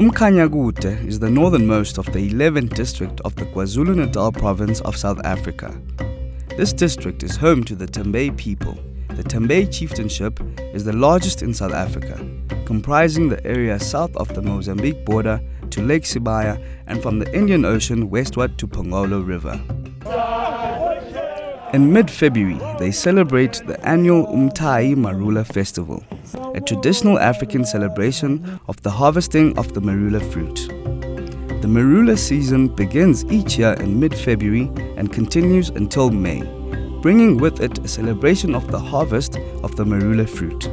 Mkhanyakude is the northernmost of the 11th district of the KwaZulu-Natal province of South Africa. This district is home to the Tembe people. The Tembe chieftainship is the largest in South Africa, comprising the area south of the Mozambique border to Lake Sibaya and from the Indian Ocean westward to Pongolo River. In mid-February, they celebrate the annual Umthayi Marula festival, a traditional African celebration of the harvesting of the marula fruit. The marula season begins each year in mid-February and continues until May, bringing with it a celebration of the harvest of the marula fruit.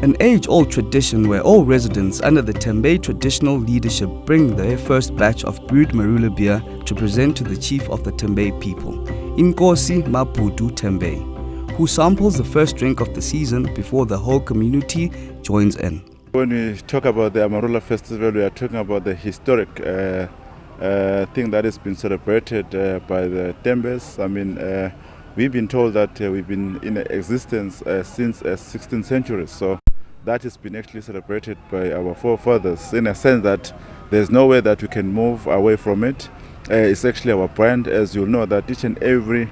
An age-old tradition where all residents under the Tembe traditional leadership bring their first batch of brewed marula beer to present to the chief of the Tembe people, R30mln Tembe, who samples the first drink of the season before the whole community joins in. When we talk about the Marula Festival, we are talking about the historic thing that has been celebrated by the Tembes. We've been told that we've been in existence since 16th century, so that has been actually celebrated by our forefathers in a sense that there's no way that we can move away from it. It's actually our brand, as you'll know that each and every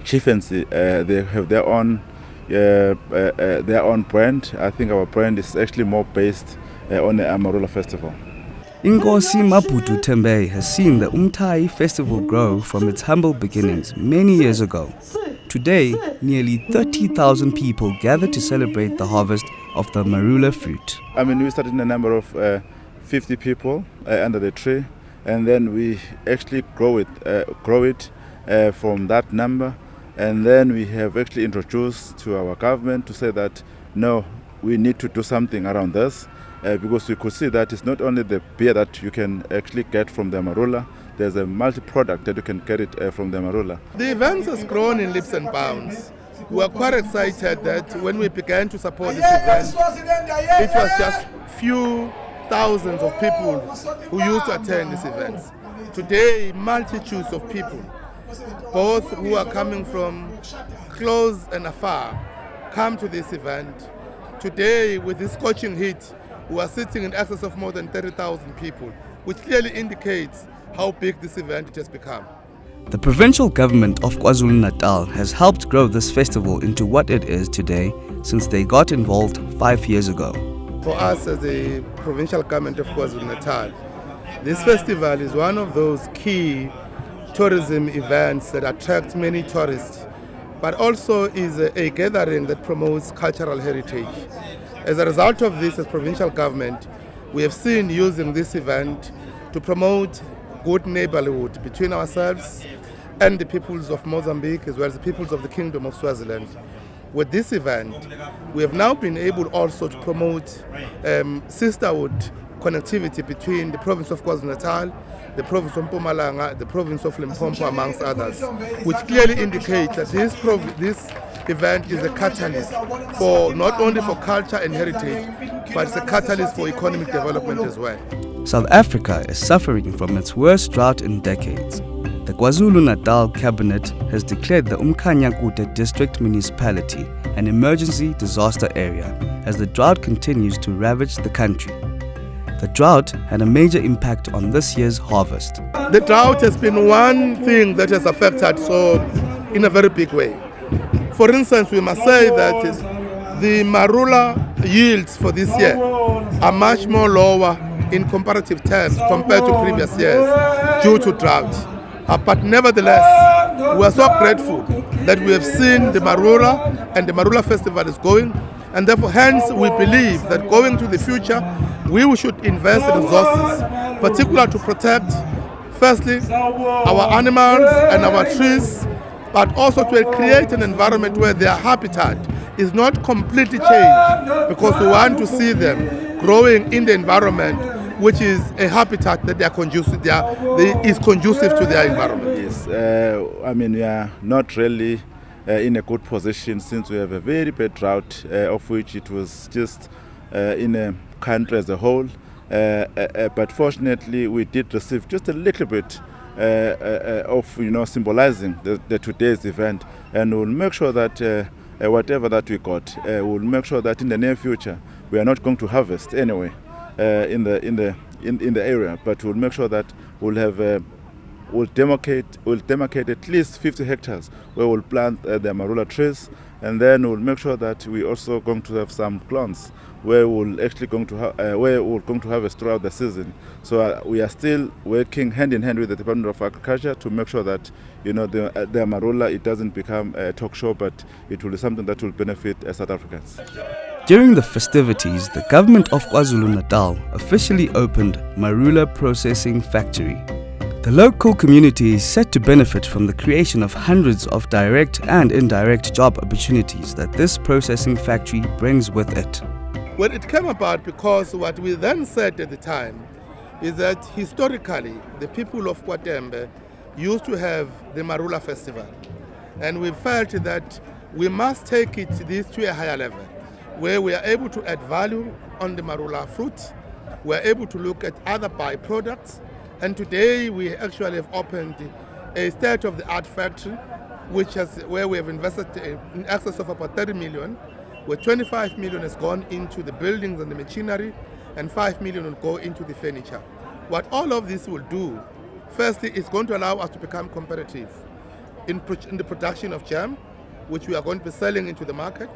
chieftaincy they have their own brand. I think our brand is actually more based on the Marula Festival. R30mln Tembe has seen the Umthayi festival grow from its humble beginnings many years ago. Today, nearly 30,000 people gather to celebrate the harvest of the marula fruit. We started in a number of 50 people under the tree, and then we actually grow it from that number, and then we have actually introduced to our government to say that no, we need to do something around this. Because we could see that it's not only the beer that you can actually get from the marula, there's a multi-product that you can get it from the marula. The event has grown in leaps and bounds. We were quite excited that when we began to support this event, it was just few thousands of people who used to attend these events. Today, multitudes of people, both who are coming from close and afar, come to this event. Today, with this scorching heat, we are sitting in excess of more than 30,000 people, which clearly indicates how big this event has become. The provincial government of KwaZulu-Natal has helped grow this festival into what it is today since they got involved 5 years ago. For us as the provincial government of KwaZulu-Natal, this festival is one of those key tourism events that attract many tourists, but also is a gathering that promotes cultural heritage. As a result of this, as provincial government, we have seen using this event to promote good neighborhood between ourselves and the peoples of Mozambique, as well as the peoples of the Kingdom of Swaziland. With this event, we have now been able also to promote sisterhood connectivity between the province of KwaZulu-Natal, the province of Mpumalanga, the province of Limpopo, amongst others, which clearly indicates that this event is a catalyst for not only for culture and heritage, but it's a catalyst for economic development as well. South Africa is suffering from its worst drought in decades. The KwaZulu-Natal cabinet has declared the Mkhanyakude District municipality an emergency disaster area as the drought continues to ravage the country. The drought had a major impact on this year's harvest. The drought has been one thing that has affected in a very big way. For instance, we must say that the marula yields for this year are much more lower in comparative terms compared to previous years due to drought. But nevertheless, we are so grateful that we have seen the marula and the marula festival is going, and therefore hence we believe that going to the future we should invest in resources, particularly to protect firstly our animals and our trees, but also to create an environment where their habitat is not completely changed, because we want to see them growing in the environment which is a habitat that is conducive to their environment. Yes, we are not really in a good position since we have a very bad drought, of which it was just in a country as a whole. But fortunately, we did receive just a little bit of symbolizing the today's event, and we'll make sure that whatever that we got, we'll make sure that in the near future we are not going to harvest anyway. in the area, but we'll make sure that we'll have we'll demarcate at least 50 hectares where we'll plant the marula trees, and then we'll make sure that we also going to have some clones where we'll actually going to where we're going to harvest throughout the season. So we are still working hand in hand with the Department of Agriculture to make sure that the marula, it doesn't become a talk show, but it will be something that will benefit South Africans. During the festivities, the government of KwaZulu-Natal officially opened Marula Processing Factory. The local community is set to benefit from the creation of hundreds of direct and indirect job opportunities that this processing factory brings with it. Well, it came about because what we then said at the time is that historically the people of KwaTembe used to have the Marula Festival, and we felt that we must take this to a higher level where we are able to add value on the Marula fruit, we are able to look at other byproducts. And today we actually have opened a state-of-the-art factory, where we have invested in excess of about 30 million, where 25 million has gone into the buildings and the machinery, and 5 million will go into the furniture. What all of this will do, firstly, is going to allow us to become competitive in the production of jam, which we are going to be selling into the market,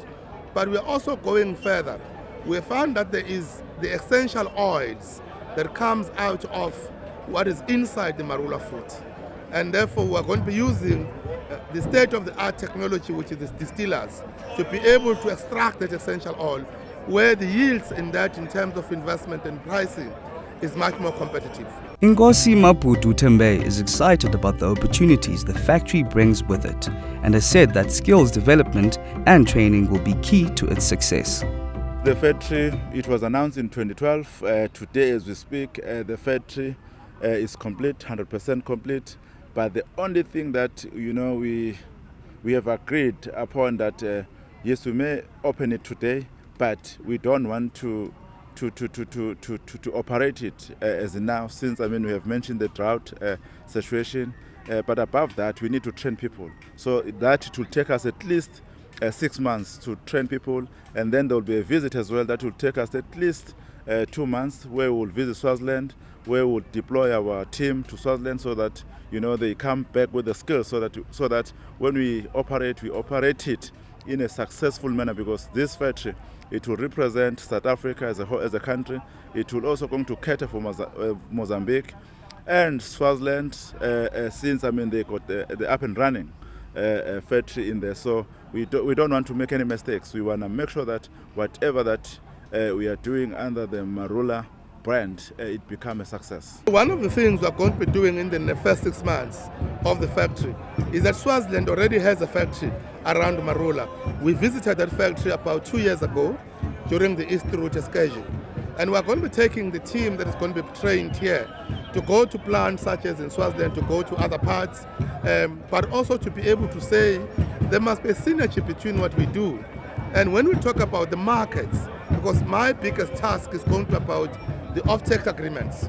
but we are also going further. We found that there is the essential oils that comes out of what is inside the marula fruit, and therefore we are going to be using the state-of-the-art technology, which is the distillers, to be able to extract that essential oil, where the yields in terms of investment and pricing is much more competitive. Inkosi Maputu Tembe is excited about the opportunities the factory brings with it and has said that skills development and training will be key to its success. The factory, it was announced in 2012. Today as we speak, the factory is complete, 100% complete. But the only thing that we have agreed upon that yes, we may open it today, but we don't want to operate it as now, since we have mentioned the drought situation. But above that, we need to train people. So that it will take us at least 6 months to train people, and then there will be a visit as well that will take us at least 2 months, where we will visit Swaziland, where we will deploy our team to Swaziland, so that they come back with the skills, so that when we operate it in a successful manner, because this factory, it will represent South Africa as a country. It will also going to cater for Mozambique and Swaziland, since they got the up and running factory in there. So we don't want to make any mistakes. We want to make sure that whatever that we are doing under the Marula brand, it become a success. One of the things we are going to be doing in the first 6 months of the factory is that Swaziland already has a factory around Marula. We visited that factory about 2 years ago during the East Route excursion, and we are going to be taking the team that is going to be trained here to go to plants such as in Swaziland, to go to other parts, but also to be able to say there must be a synergy between what we do. And when we talk about the markets, because my biggest task is going to be about the off-take agreements,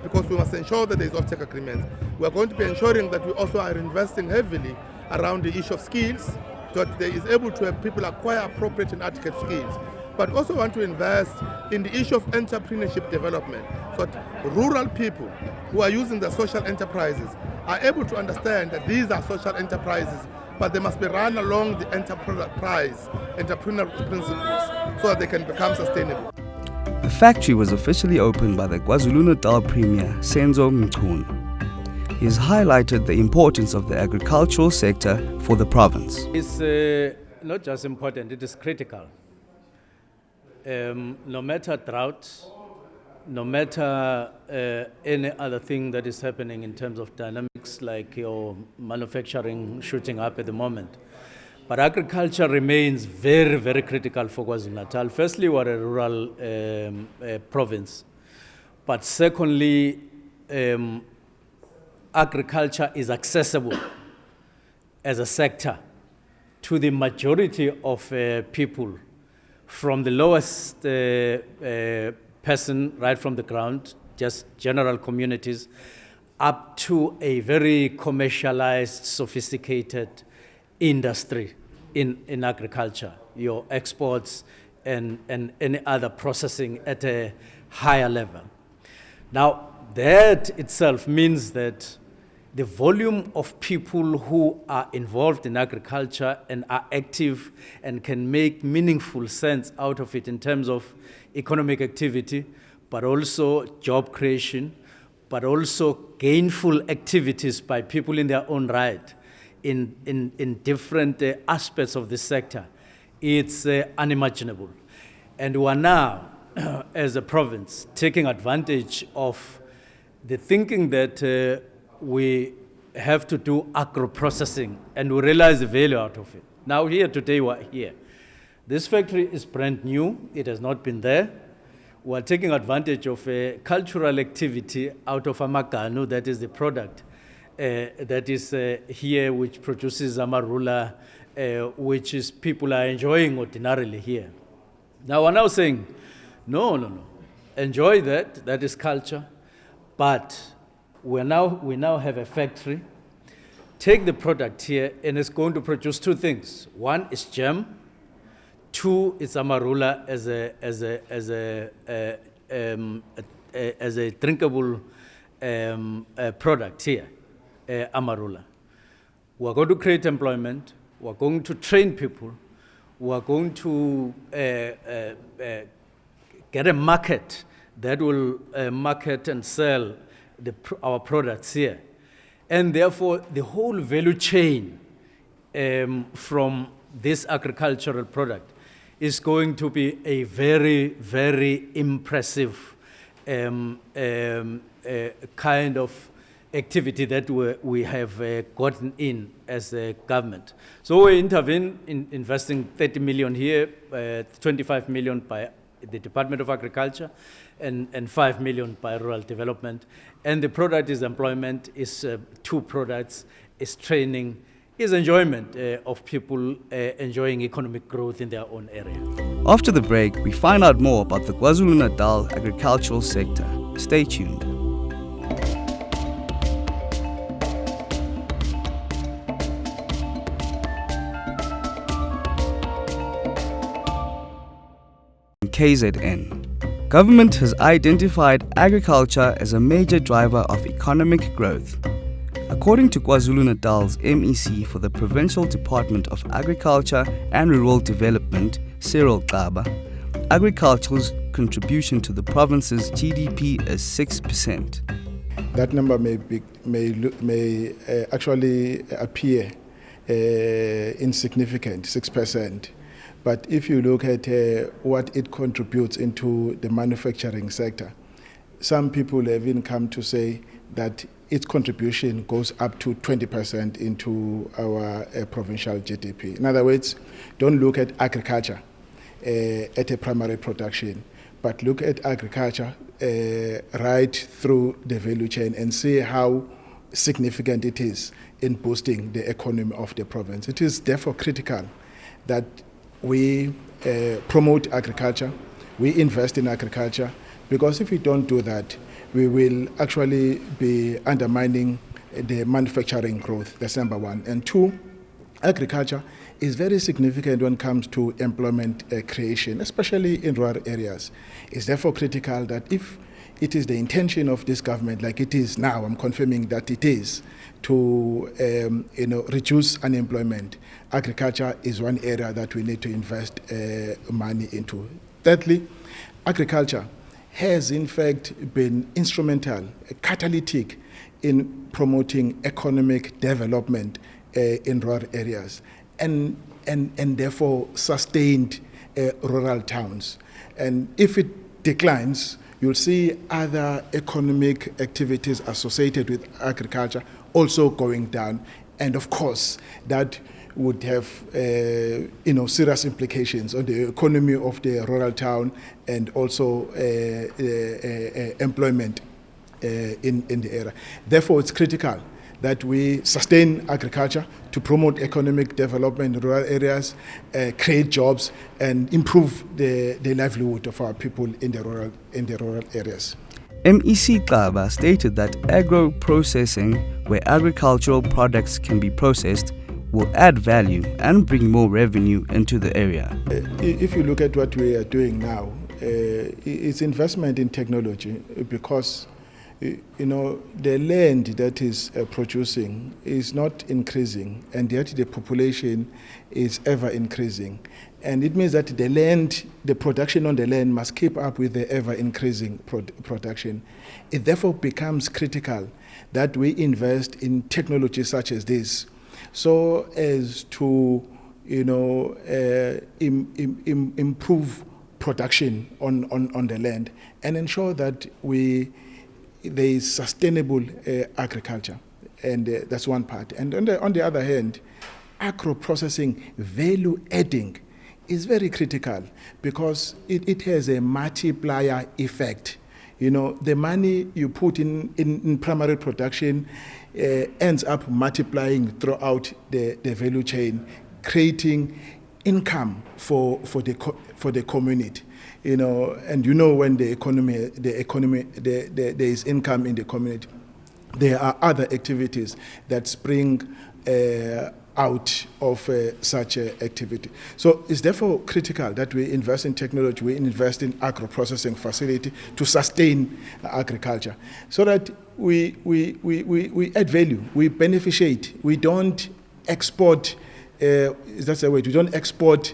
because we must ensure that there is off-take agreements. We are going to be ensuring that we also are investing heavily around the issue of skills, so that they is able to have people acquire appropriate and adequate skills. But also want to invest in the issue of entrepreneurship development, so that rural people who are using the social enterprises are able to understand that these are social enterprises, but they must be run along the entrepreneurial principles so that they can become sustainable. The factory was officially opened by the KwaZulu-Natal Premier, Senzo Mchunu. He has highlighted the importance of the agricultural sector for the province. It's not just important, it is critical. No matter drought, no matter any other thing that is happening in terms of dynamics, like your manufacturing shooting up at the moment, but agriculture remains very, very critical for KwaZulu-Natal. Firstly, we're a rural province, but secondly, agriculture is accessible as a sector to the majority of people, from the lowest person right from the ground, just general communities, up to a very commercialized, sophisticated industry in agriculture, your exports and any other processing at a higher level. Now, that itself means that the volume of people who are involved in agriculture and are active and can make meaningful sense out of it in terms of economic activity, but also job creation, but also gainful activities by people in their own right in different aspects of the sector, it's unimaginable. And we are now, as a province, taking advantage of the thinking that we have to do agro-processing, and we realize the value out of it. Now here today we're here. This factory is brand new, it has not been there. We're taking advantage of a cultural activity out of Amakanu, that is the product that is here, which produces Marula, which is people are enjoying ordinarily here. Now we're now saying, no, enjoy that is culture, but we now have a factory. Take the product here, and it's going to produce two things. One is jam. Two is Marula as a drinkable product here, Marula. We're going to create employment. We're going to train people. We're going to get a market that will market and sell our products here. And therefore, the whole value chain from this agricultural product is going to be a very, very impressive kind of activity that we have gotten in as a government. So we intervene in investing 30 million here, 25 million by the Department of Agriculture, and 5 million by rural development. And the product is employment, is two products, is training, is enjoyment of people enjoying economic growth in their own area. After the break, we find out more about the KwaZulu-Natal agricultural sector. Stay tuned. KZN. Government has identified agriculture as a major driver of economic growth. According to KwaZulu-Natal's MEC for the Provincial Department of Agriculture and Rural Development, Cyril Xaba, agriculture's contribution to the province's GDP is 6%. That number may actually appear insignificant, 6%. But if you look at what it contributes into the manufacturing sector, some people have even come to say that its contribution goes up to 20% into our provincial GDP. In other words, don't look at agriculture at a primary production, but look at agriculture right through the value chain and see how significant it is in boosting the economy of the province. It is therefore critical that we promote agriculture, we invest in agriculture, because if we don't do that, we will actually be undermining the manufacturing growth. That's number one. And two, agriculture is very significant when it comes to employment creation, especially in rural areas. It's therefore critical that if it is the intention of this government, like it is now, I'm confirming that it is, to reduce unemployment, agriculture is one area that we need to invest money into. Thirdly, agriculture has in fact been instrumental, catalytic in promoting economic development in rural areas and therefore sustained rural towns. And if it declines, you'll see other economic activities associated with agriculture also going down. And of course, that would have serious implications on the economy of the rural town and also employment in the area. Therefore, it's critical that we sustain agriculture to promote economic development in rural areas, create jobs, and improve the livelihood of our people in the rural areas. MEC Xaba stated that agro-processing, where agricultural products can be processed, will add value and bring more revenue into the area. If you look at what we are doing now, it's investment in technology, because the land that is producing is not increasing, and yet the population is ever increasing. And it means that the production on the land must keep up with the ever increasing production. It therefore becomes critical that we invest in technology such as this, so as to improve production on the land and ensure that there is sustainable agriculture, and that's one part. And on the other hand, agro-processing value adding is very critical, because it has a multiplier effect. The money you put in primary production ends up multiplying throughout the value chain, creating income for the community. And when there is income in the community, there are other activities that spring out of such activity. So it's therefore critical that we invest in technology, we invest in agro-processing facility to sustain agriculture, so that we add value, we beneficiate, we don't export, that's the way, we don't export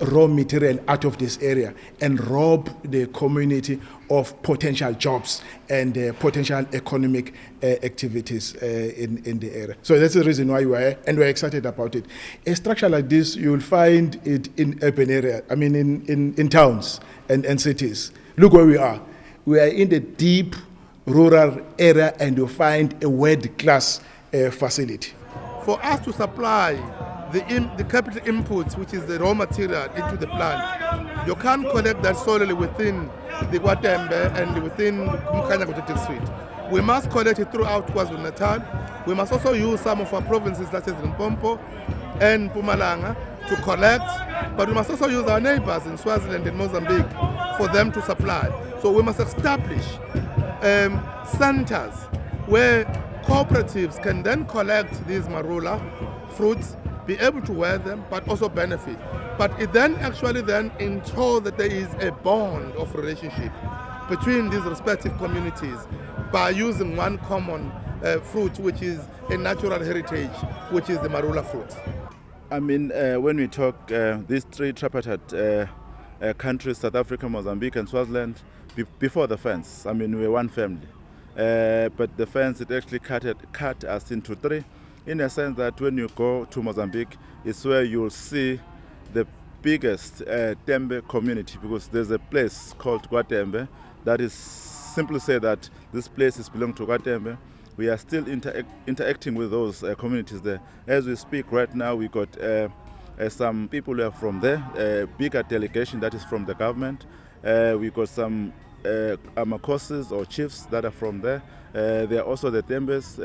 raw material out of this area and rob the community of potential jobs and potential economic activities in the area. So that's the reason why we're excited about it. A structure like this, you will find it in urban areas, in towns and cities. Look where we are. We are in the deep rural area, and you'll find a world-class facility. For us to supply the capital inputs, which is the raw material, into the plant, you can't collect that solely within the KwaZulu and within Mkhanyakude District. We must collect it throughout KwaZulu-Natal. We must also use some of our provinces, such as Limpopo and Mpumalanga, to collect, but we must also use our neighbors in Swaziland and Mozambique for them to supply. So we must establish centers where cooperatives can then collect these marula fruits, be able to wear them, but also benefit. But it then actually ensures that there is a bond of relationship between these respective communities by using one common fruit, which is a natural heritage, which is the marula fruit. When we talk these three tripartite countries, South Africa, Mozambique and Swaziland, before the fence, we were one family. But the fence, it actually cut us into three, in a sense that when you go to Mozambique, it's where you'll see the biggest Tembe community, because there's a place called KwaZulu that is simply say that this place is belong to KwaZulu. We are still interacting with those communities there. As we speak right now, we got some people who are from there, a bigger delegation that is from the government. We got some Amakoses or chiefs that are from there. There are also the Tembes.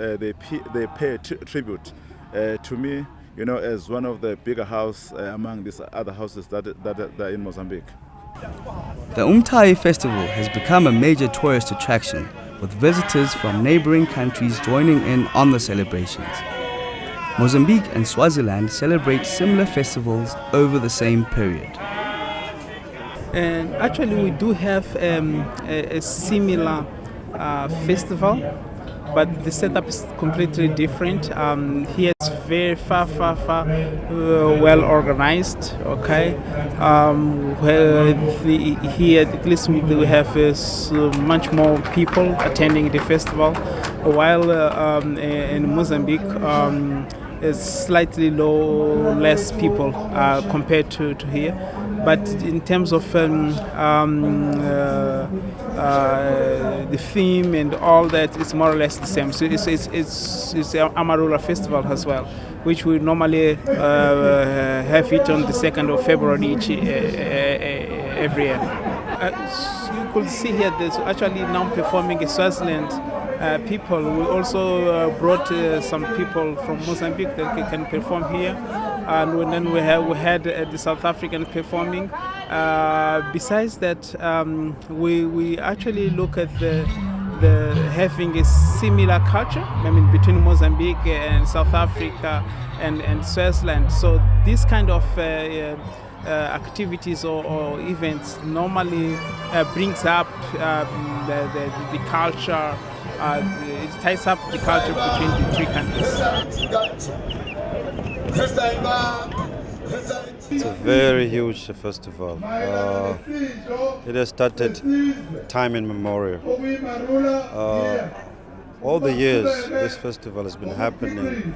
They pay tribute to me, as one of the bigger house among these other houses that are in Mozambique. The Umthayi Festival has become a major tourist attraction, with visitors from neighboring countries joining in on the celebrations. Mozambique and Swaziland celebrate similar festivals over the same period. And actually we do have a similar festival, but the setup is completely different. Here it's very far well organized, okay? Here at least we have much more people attending the festival, while in Mozambique it's slightly less people compared to here. But in terms of the theme and all that, it's more or less the same. So it's a Marula festival as well, which we normally have it on the 2nd of February every year. You could see here there's actually now performing a Swaziland people. We also brought some people from Mozambique that can perform here. And then we had the South African performing. Besides that, we actually look at the having a similar culture, between Mozambique and South Africa and Swaziland. So this kind of activities or events normally brings up the culture. It ties up the culture between the three countries. It's a very huge festival. It has started time immemorial. All the years this festival has been happening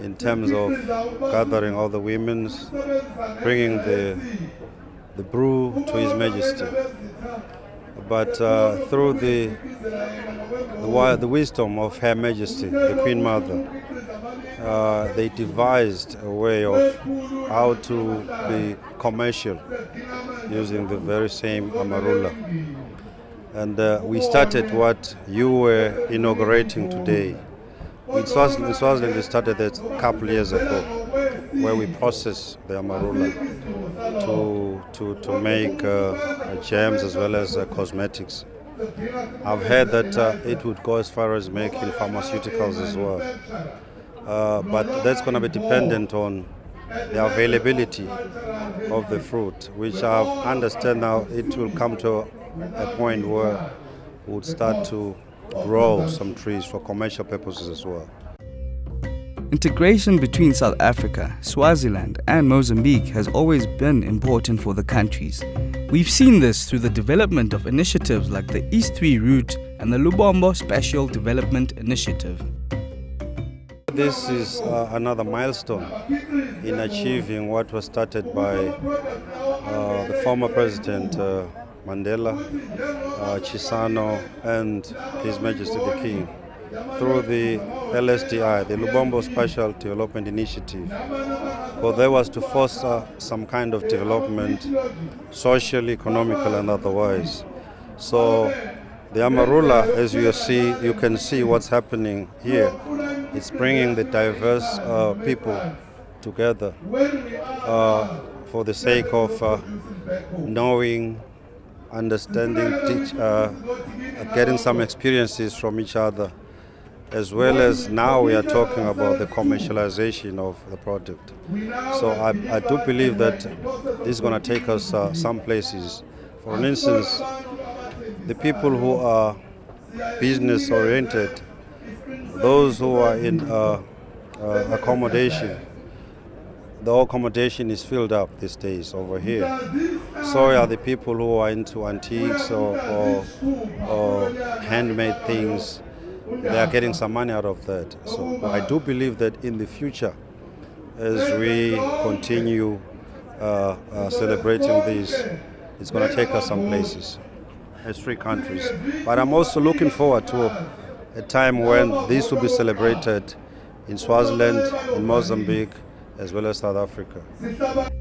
in terms of gathering all the women, bringing the brew to His Majesty. But through the wisdom of Her Majesty, the Queen Mother, they devised a way of how to be commercial using the very same Marula. And we started what you were inaugurating today. In Swaziland, we started that a couple years ago, where we process the Marula to make jams as well as cosmetics. I've heard that it would go as far as making pharmaceuticals as well. But that's going to be dependent on the availability of the fruit, which I understand now it will come to a point where we would start to grow some trees for commercial purposes as well. Integration between South Africa, Swaziland and Mozambique has always been important for the countries. We've seen this through the development of initiatives like the East 3 route and the Lubombo Special Development Initiative. This is another milestone in achieving what was started by the former President Mandela, Chisano and His Majesty the King through the LSDI, the Lubombo Special Development Initiative. For there was to foster some kind of development, social, economical and otherwise. So the Marula, as you can see what's happening here. It's bringing the diverse people together for the sake of knowing, understanding, getting some experiences from each other, as well as now we are talking about the commercialization of the product. So I do believe that this is going to take us some places. For instance, the people who are business oriented, those who are in accommodation, the accommodation is filled up these days over here. So are the people who are into antiques or handmade things. They are getting some money out of that. So I do believe that in the future, as we continue celebrating this, it's going to take us some places as three countries. But I'm also looking forward to a time when this will be celebrated in Swaziland, in Mozambique, as well as South Africa.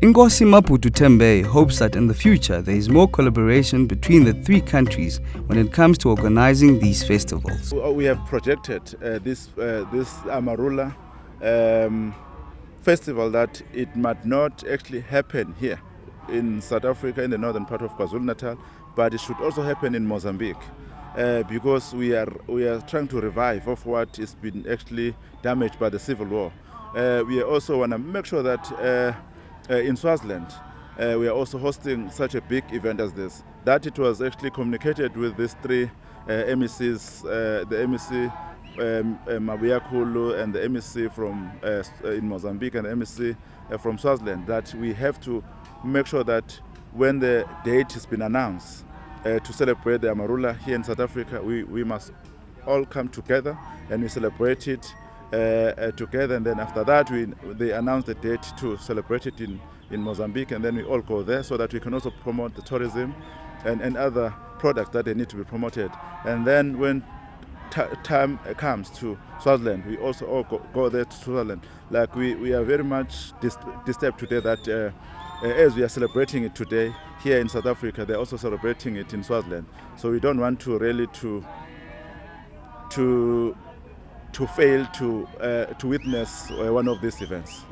Inkosi Maputu Tembe hopes that in the future there is more collaboration between the three countries when it comes to organizing these festivals. We have projected this Marula festival that it might not actually happen here in South Africa, in the northern part of KwaZulu-Natal, but it should also happen in Mozambique. Because we are trying to revive of what has been actually damaged by the civil war. We also want to make sure that in Swaziland we are also hosting such a big event as this. That it was actually communicated with these three MECs, the MEC Mkhanyakude and the MEC from in Mozambique and the MEC from Swaziland, that we have to make sure that when the date has been announced, to celebrate the Marula here in South Africa, we must all come together and we celebrate it together. And then after that, they announce the date to celebrate it in Mozambique, and then we all go there so that we can also promote the tourism and other products that they need to be promoted. And then when time comes to Swaziland, we also all go there to Swaziland. Like we are very much disturbed today that as we are celebrating it today here in South Africa, they're also celebrating it in Swaziland. So we don't want to really to fail to witness one of these events.